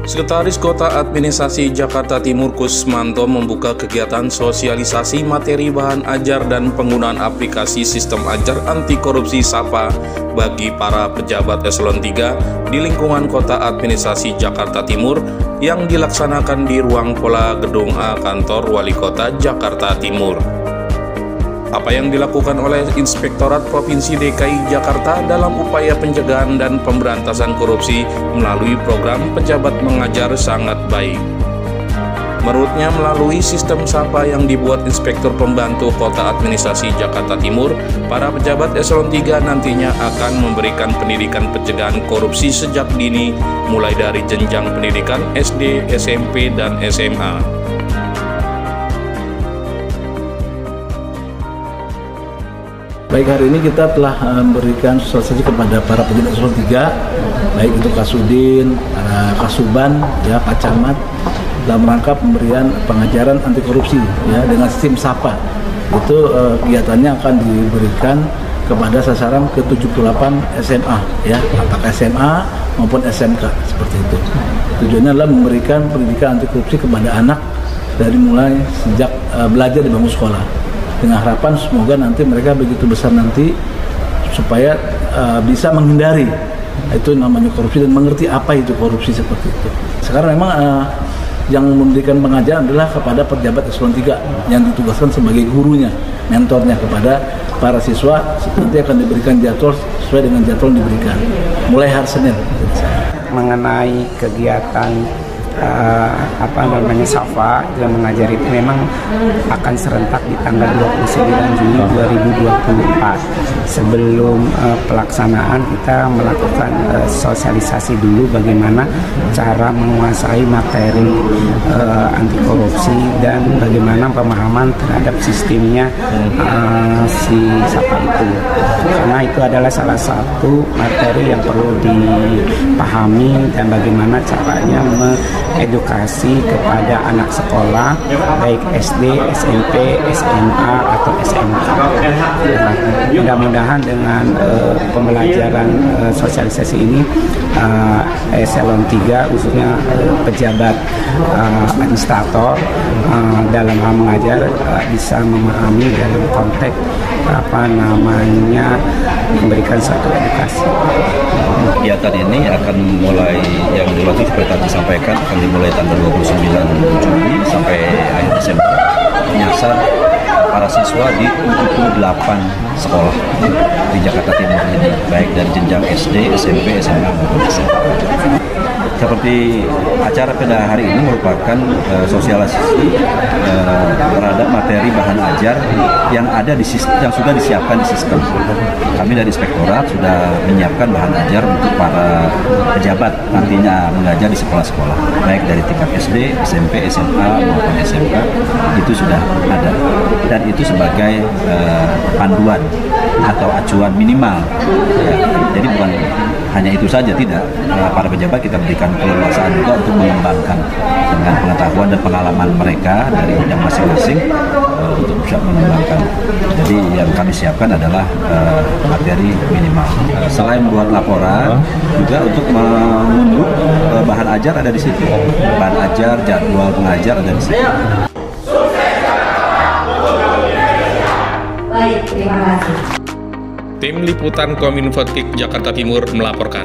Sekretaris Kota Administrasi Jakarta Timur Kusmanto membuka kegiatan sosialisasi materi bahan ajar dan penggunaan aplikasi sistem ajar anti korupsi SAPA bagi para pejabat eselon 3 di lingkungan Kota Administrasi Jakarta Timur yang dilaksanakan di ruang Pola Gedung A Kantor Wali Kota Jakarta Timur. Apa yang dilakukan oleh Inspektorat Provinsi DKI Jakarta dalam upaya pencegahan dan pemberantasan korupsi melalui program pejabat mengajar sangat baik. Menurutnya, melalui sistem SAPA yang dibuat Inspektur Pembantu Kota Administrasi Jakarta Timur, para pejabat eselon 3 nantinya akan memberikan pendidikan pencegahan korupsi sejak dini, mulai dari jenjang pendidikan SD, SMP, dan SMA. Baik, hari ini kita telah memberikan sosialisasi kepada para pejabat eselon 3, baik itu Kasudin, Kasuban, ya, Pak Camat, dalam rangka pemberian pengajaran anti korupsi, ya, dengan sistem SAPA. Itu kegiatannya akan diberikan kepada sasaran ke 78 SMA, ya, apakah SMA maupun SMK, seperti itu. Tujuannya adalah memberikan pendidikan anti korupsi kepada anak dari mulai sejak belajar di bangku sekolah. Dengan harapan semoga nanti mereka begitu besar nanti supaya bisa menghindari itu namanya korupsi dan mengerti apa itu korupsi seperti itu. Sekarang memang yang memberikan pengajaran adalah kepada pejabat eselon 3 yang ditugaskan sebagai gurunya, mentornya kepada para siswa. Nanti akan diberikan jadwal sesuai dengan jadwal yang diberikan mulai hari Senin. Mengenai kegiatan SAPA yang mengajari itu memang akan serentak di tanggal 29 Juni 2024. Sebelum pelaksanaan kita melakukan sosialisasi dulu bagaimana cara menguasai materi anti korupsi dan bagaimana pemahaman terhadap sistemnya si SAPA itu. Karena itu adalah salah satu materi yang perlu dipahami dan bagaimana caranya edukasi kepada anak sekolah baik SD, SMP, SMA atau SMK. Mudah-mudahan dengan pembelajaran sosialisasi ini eselon 3 khususnya pejabat administrator dalam hal mengajar bisa memahami dalam konteks memberikan suatu edukasi. Kegiatan ini akan mulai yang dilatih seperti tadi disampaikan akan dimulai tanggal 29 Juni sampai akhir Desember, menyasar para siswa di 78 sekolah di Jakarta Timur ini, baik dari jenjang SD, SMP, SMA maupun SMA. Seperti acara pada hari ini merupakan sosialisasi terhadap materi bahan ajar yang ada di sistem, yang sudah disiapkan di sistem. Kami dari Inspektorat sudah menyiapkan bahan ajar untuk para pejabat nantinya mengajar di sekolah-sekolah, baik dari tingkat SD, SMP, SMA maupun SMK, itu sudah ada. Dan itu sebagai panduan atau acuan minimal. Ya, jadi bukan hanya itu saja, tidak. Para pejabat kita berikan keleluasaan juga untuk mengembangkan dengan pengetahuan dan pengalaman mereka dari bidang masing-masing untuk bisa mengembangkan. Jadi yang kami siapkan adalah materi minimal. Selain membuat laporan, juga untuk mengunduh bahan ajar ada di situ. Bahan ajar, jadwal pengajar ada di situ. Tim Liputan Kominfo Jakarta Timur melaporkan.